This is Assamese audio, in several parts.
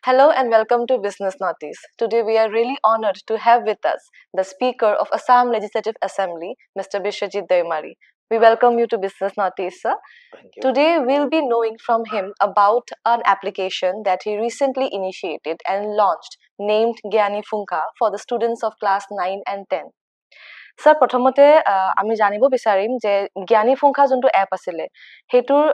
Hello and welcome to Business Notice. Today we are really honored to have with us the Speaker of Assam Legislative Assembly, Mr. Bishwajit Deomari. We welcome you to Business Notice, sir. Thank you. Today we'll be knowing from him about an application that he recently initiated and launched named Gyani Funka for the students of class 9 and 10. Sir প্ৰথমতে আমি জানিব বিচাৰিম যে জ্ঞানী ফুংখা যোনটো এপ আছিলে হেতুৰ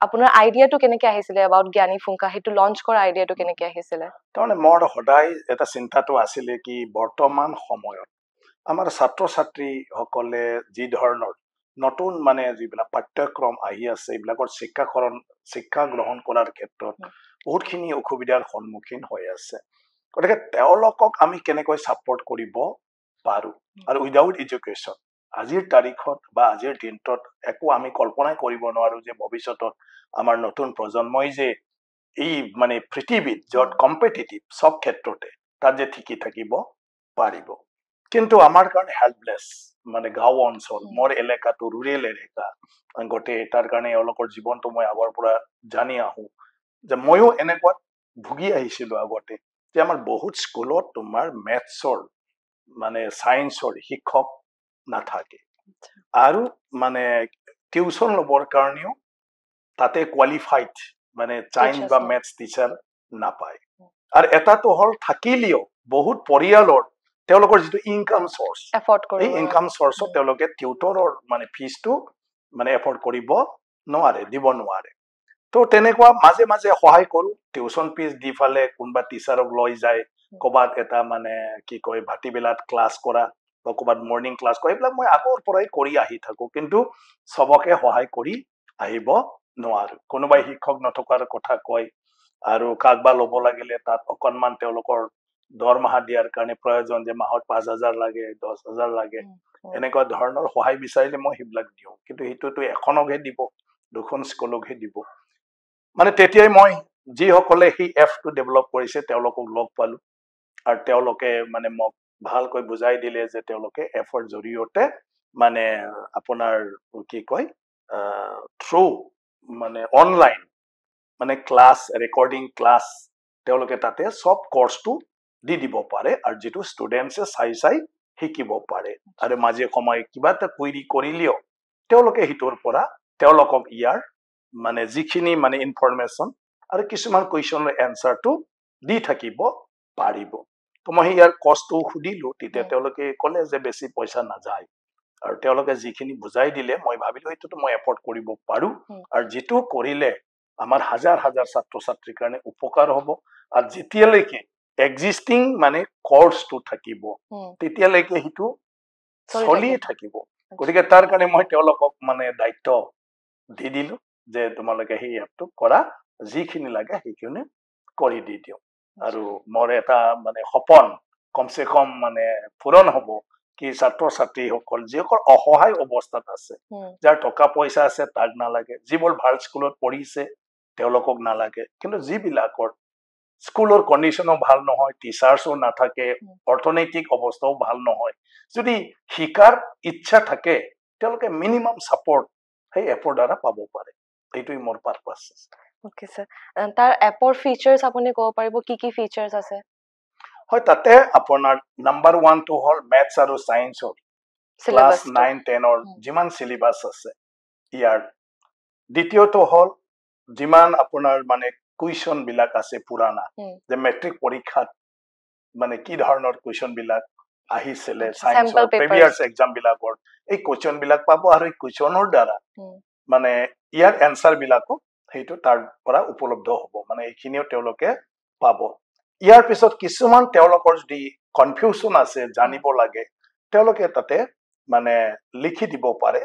আপোনাৰ আইডিয়াটো কেনেকৈ আহিছিলে about জ্ঞানী ফুংখা হেতু লঞ্চ কৰা আইডিয়াটো কেনেকৈ আহিছিলে তাৰমানে মোৰ সদায় এটা চিন্তাটো আছিলে কি বৰ্তমান সময়ত আমাৰ ছাত্ৰ ছাত্ৰীসকলে যি ধৰণৰ নতুন মানে যিবিলাক পাঠ্যক্ৰম আহি আছে এইবিলাকৰ শিক্ষা গ্ৰহণ কৰাৰ ক্ষেত্ৰত বহুতখিনি অসুবিধাৰ সন্মুখীন হৈ আছে গতিকে তেওঁলোকক আমি কেনেকৈ ছাপোৰ্ট কৰিব পাৰো আৰু উইদাউট এডুকেশ্যন আজিৰ তাৰিখত বা আজিৰ দিনটোত একো আমি কল্পনাই কৰিব নোৱাৰো যে ভৱিষ্যতত আমাৰ নতুন প্ৰজন্মই যে এই মানে পৃথিৱীত য'ত কম্পিটিটিভ সব ক্ষেত্ৰতে তাত যে ঠিকি থাকিব পাৰিব কিন্তু আমাৰ কাৰণে হেল্পলেছ মানে গাঁও অঞ্চল মোৰ এলেকাটো ৰুৰেল এলেকা গোটেই তাৰ কাৰণে এওঁলোকৰ জীৱনটো মই আগৰ পৰা জানি আহোঁ যে ময়ো এনেকুৱাত ভুগি আহিছিলোঁ আগতে যে আমাৰ বহুত স্কুলত তোমাৰ মেথছৰ মানে সায়েন্সৰ শিক্ষক নাথাকে আৰু মানে টিউচন ল'বৰ কাৰণেও তাতে কোৱালিফাইড মানে সায়েন্স বা মেথছ টিচাৰ নাপায় আৰু এটাটো হ'ল থাকিলেও বহুত পৰিয়ালৰ তেওঁলোকৰ যিটো ইনকাম চৰ্চ এই ইনকাম চৰ্চত তেওঁলোকে টিউটৰৰ মানে ফিজটো মানে এফৰ্ড কৰিব নোৱাৰে দিব নোৱাৰে তো তেনেকুৱা মাজে মাজে সহায় কৰোঁ টিউচন ফিজ দি ফালে কোনোবা টিচাৰক লৈ যায় ক'ৰবাত এটা মানে কি কয় ভাটিবেলাত ক্লাছ কৰা বা ক'ৰবাত মৰ্ণিং ক্লাছ কৰা এইবিলাক মই আগৰ পৰাই কৰি আহি থাকোঁ কিন্তু চবকে সহায় কৰি আহিব নোৱাৰো কোনোবাই শিক্ষক নথকাৰ কথা কয় আৰু কাকবা ল'ব লাগিলে তাত অকণমান তেওঁলোকৰ দৰমহা দিয়াৰ কাৰণে প্ৰয়োজন যে মাহত 5,000 লাগে 10,000 লাগে এনেকুৱা ধৰণৰ সহায় বিচাৰিলে মই সেইবিলাক দিওঁ কিন্তু সেইটোতো এখনকহে দিব দুখন স্কুলকহে দিব মানে তেতিয়াই মই যিসকলে সেই এপটো ডেভেলপ কৰিছে তেওঁলোকক লগ পালো আৰু তেওঁলোকে মানে মোক ভালকৈ বুজাই দিলে যে তেওঁলোকে এপৰ জৰিয়তে মানে আপোনাৰ কি কয় থ্ৰু মানে অনলাইন মানে ক্লাছ ৰেকৰ্ডিং ক্লাছ তেওঁলোকে তাতে সব কোৰ্সটো দি দিব পাৰে আৰু যেটো ষ্টুডেন্টছে চাই শিকিব পাৰে আৰু মাজে সময় কিবা এটা কুৱেৰি কৰিলেও তেওঁলোকে হিতৰ পৰা তেওঁলোকক ইয়াৰ মানে যিখিনি মানে ইনফৰমেশন আৰু কিছুমান কুৱেশ্যনৰ এনসাৰটো দি থাকিব পাৰিব তো মই ইয়াৰ কষ্টটো সুধিলো তেতিয়া তেওঁলোকে ক'লে যে বেছি পইচা নাযায় আৰু তেওঁলোকে যিখিনি বুজাই দিলে মই ভাবিলো এইটোতো মই এফৰ্ড কৰিব পাৰো আৰু যেটো কৰিলে আমাৰ হাজাৰ হাজাৰ ছাত্ৰ ছাত্ৰীৰ কাৰণে উপকাৰ হ'ব আৰু যেতিয়ালৈকে এক্সিস্টিং মানে কোৰ্সটো থাকিব তেতিয়ালৈকে হিটো চলি থাকিব গতিকে তাৰ কাৰণে মই তেওঁলোকক মানে দায়িত্ব দি দিলো যে তোমালোকে সেই এপটো কৰা যিখিনি লাগে সেইখিনি কৰি দি দিও আৰু মোৰ এটা মানে সপন কমসে কম মানে পূৰণ হ'ব কি ছাত্ৰ ছাত্ৰীসকল যিসকল অসহায় অৱস্থাত আছে যাৰ টকা পইচা আছে তাক নালাগে যিবোৰ ভাল স্কুলত পঢ়িছে তেওঁলোকক নালাগে কিন্তু যিবিলাকৰ স্কুলৰ কণ্ডিশ্যনো ভাল নহয় টিচাৰ্সও নাথাকে অৰ্থনৈতিক অৱস্থাও ভাল নহয় যদি শিকাৰ ইচ্ছা থাকে তেওঁলোকে মিনিমাম সাপোৰ্ট সেই এপৰ দ্বাৰা পাব পাৰে এইটোই মোৰ পাৰপাস ওকে স্যাৰ তাৰ এপৰ ফিচাৰ্স আপুনি ক'ব পাৰিব কি কি ফিচাৰ্স আছে হয় তাতে আপোনাৰ নাম্বাৰ 1 টো হ'ল মেথছ আৰু সায়েন্সৰ ক্লাস 9 10 ৰ যিমান সিলেবাস আছে ইয়াৰ দ্বিতীয়টো হ'ল যিমান আপোনাৰ মানে কুৱেশ্যন বিলাক আছে পুৰানা যে মেট্ৰিক পৰীক্ষাত মানে কি ধৰণৰ কুৱেশ্যন বিলাক আহিছিলে সায়েন্সৰ প্ৰিভিয়াস এক্সাম বিলাকৰ এই কুৱেশ্যন বিলাক পাব আৰু এই কুৱেশ্যনৰ দ্বাৰা মানে ইয়াৰ এনসাৰ বিলাকো সেইটো তাৰ পৰা উপলব্ধ হ'ব মানে এইখিনিও তেওঁলোকে পাব ইয়াৰ পিছত কিছুমান তেওঁলোকৰ যদি কনফিউজন আছে জানিব লাগে তেওঁলোকে তাতে মানে লিখি দিব পাৰে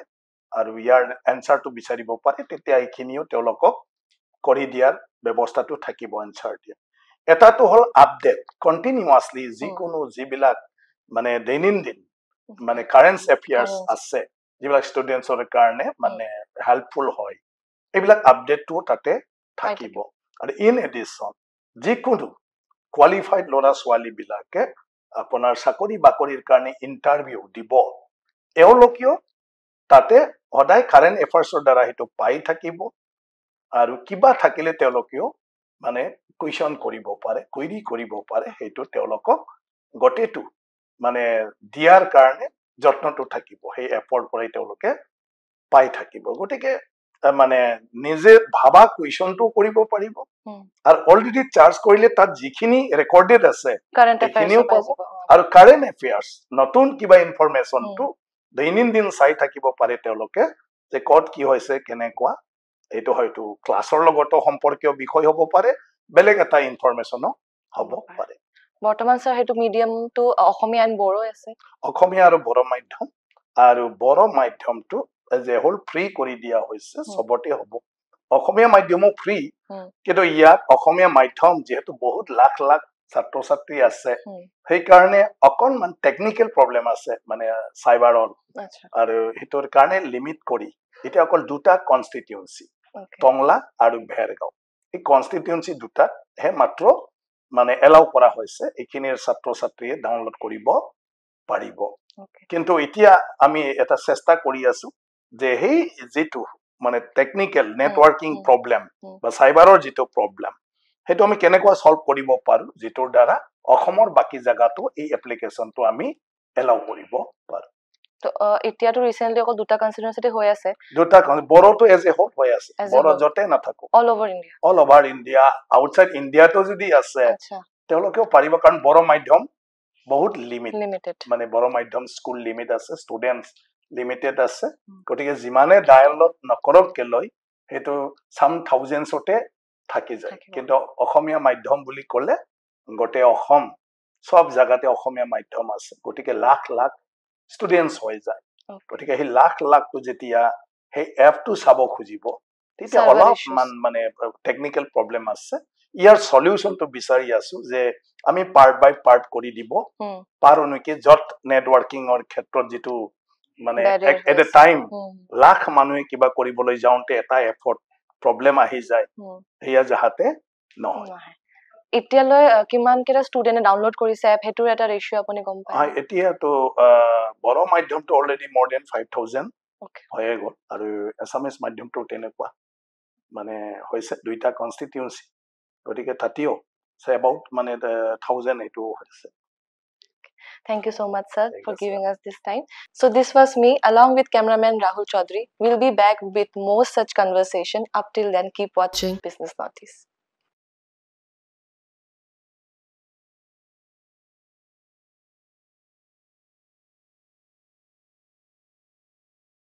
আৰু ইয়াৰ এনসাৰটো বিচাৰিব পাৰে তেতিয়া এইখিনিও তেওঁলোকক কৰি দিয়াৰ ব্যৱস্থাটো থাকিব এনসাৰ দিয়া এটাটো হ'ল আপডেট কন্টিনিউয়াছলি যিকোনো যিবিলাক মানে দৈনন্দিন মানে কাৰেন্ট এফেয়াৰ্স আছে যিবিলাক ষ্টুডেন্টছৰ কাৰণে মানে হেল্পফুল হয় এইবিলাক আপডেটটো তাতে থাকিব আৰু ইন এডিশন যিকোনো কোৱালিফাইড ল'ৰা ছোৱালী বিলাকে আপোনাৰ চাকৰি বাকৰিৰ কাৰণে ইন্টাৰভিউ দিব এওঁলোকেও তাতে সদায় কাৰেন্ট এফেয়াৰ্সৰ দ্বাৰা হেতু পাই থাকিব আৰু কিবা থাকিলে তেওঁলোকেও মানে কুৱেশ্যন কৰিব পাৰে কুৱেৰি কৰিব পাৰে সেইটো তেওঁলোকক গোটেইটো মানে দিয়াৰ কাৰণে যত্নটো থাকিব সেই এপৰ পৰাই তেওঁলোকে পাই থাকিব গতিকে মানে নিজে ভাবা কুৱেশ্যনটো কৰিব পাৰিব আৰু অলৰেডি চাৰ্জ কৰিলে তাত যিখিনি ৰেকৰ্ডেড আছে সেইখিনিও পাব আৰু কাৰেণ্ট এফেয়াৰ্ছ নতুন কিবা ইনফৰমেশ্যনটো দৈনন্দিন চাই থাকিব পাৰে তেওঁলোকে যে ক'ত কি হৈছে কেনেকুৱা এইটো হয়তো ক্লাছৰ লগতো সম্পৰ্কীয় বিষয় হ'ব পাৰে বেলেগ এটা ইনফৰমেশ্যনো হ'ব পাৰে বৰ্তমান স্যাৰ হেতু মিডিয়ামটো অসমীয়া আৰু বড়ো আছে অসমীয়া আৰু বড়ো মাধ্যম আৰু বড়ো মাধ্যমটো যে হোল ফ্ৰী কৰি দিয়া হৈছে সবতে হ'ব অসমীয়া মাধ্যমো ফ্ৰী কিন্তু ইয়াত অসমীয়া মাধ্যম যেহেতু বহুত লাখ লাখ ছাত্ৰ ছাত্ৰী আছে সেইকাৰণে অকণমান টেকনিকেল প্ৰব্লেম আছে মানে চাইবাৰৰ আৰু সেইটোৰ কাৰণে লিমিট কৰি এতিয়া অকল দুটা কনষ্টিটিউয়েন্সি টংলা আৰু ভেৰগাঁও এই কনষ্টিটিউয়েন্সি দুটাহে মাত্ৰ মানে এলাউ কৰা হৈছে এইখিনিৰ ছাত্ৰ ছাত্ৰীয়ে ডাউনলোড কৰিব পাৰিব কিন্তু এতিয়া আমি এটা চেষ্টা কৰি আছো যে সেই যেটো মানে টেকনিক্যাল নেটওয়াৰ্কিং প্ৰবলেম বা সাইবাৰৰ যেটো প্ৰবলেম হেতু আমি কেনেকুৱা সলভ কৰিব পাৰো যেটোৰ দ্বাৰা অসমৰ বাকি জায়গাটো এই এপ্লিকেশনটো আমি এলাউ কৰিব পাৰো তো এতিয়াটো ৰিসেন্টলি অকল দুটা কনস্টিটিউয়েন্সিতে হৈ আছে দুটা বড়োটো এজ এ হোল হৈ আছে বড়ো যতে নাথাকো অল ওভার ইন্ডিয়া আউটসাইড ইন্ডিয়াটো যদি আছে তেওঁলোকেও পাৰিব কাৰণ বড়ো মাধ্যম বহুত লিমিটেড মানে বড়ো মাধ্যম স্কুল লিমিট আছে স্টুডেন্টস লিমিটেড আছে গতিকে যিমানে ডায়ালগ নকৰক কেলৈ হেতু সাম থাউজেন্ডসতে থাকি যায় কিন্তু অসমীয়া মাধ্যম বুলি ক'লে গোটে অসম সব জায়গাতে অসমীয়া মাধ্যম আছে গতিকে লাখ লাখ স্টুডেন্টস হৈ যায় গতিকে সেই লাখ লাখটো যেতিয়া সেই এপটো চাব খুজিব তেতিয়া অলপমান মানে টেকনিক্যাল প্ৰবলেম আছে ইয়াৰ সলিউশনটো বিচাৰি আছো যে আমি পাৰ্ট বাই পাৰ্ট কৰি দিব পাৰো নেকি যত নেটওয়াৰ্কিংৰ ক্ষেত্ৰত যেটো মানে এট এ টাইম লাখ মানুহে কিবা কৰিবলৈ যাওঁতে এটা এফৰ্ট প্ৰবলেম আহি যায় হেয়া যাহাতে নহয় এতিয়ালৈ কিমান কেটা ষ্টুডেন্টে ডাউনলোড কৰিছে এপ হেতুৰ এটা ৰেশিও আপুনি গম পায় এতিয়াটো বড়ো মাধ্যমটো অলৰেডি more than 5000 হয়ে গ'ল আৰু এছামিজ মাধ্যমটো তেনেকুৱা মানে হৈছে দুইটা কনষ্টিটিউয়েন্সি গতিকে তাতিও say about মানে 1000 এটো হৈছে Thank you so much, sir, for giving us this time. So this was me, along with cameraman Rahul Chaudhary. We'll be back with more such conversation. Up till then, keep watching Business Notice.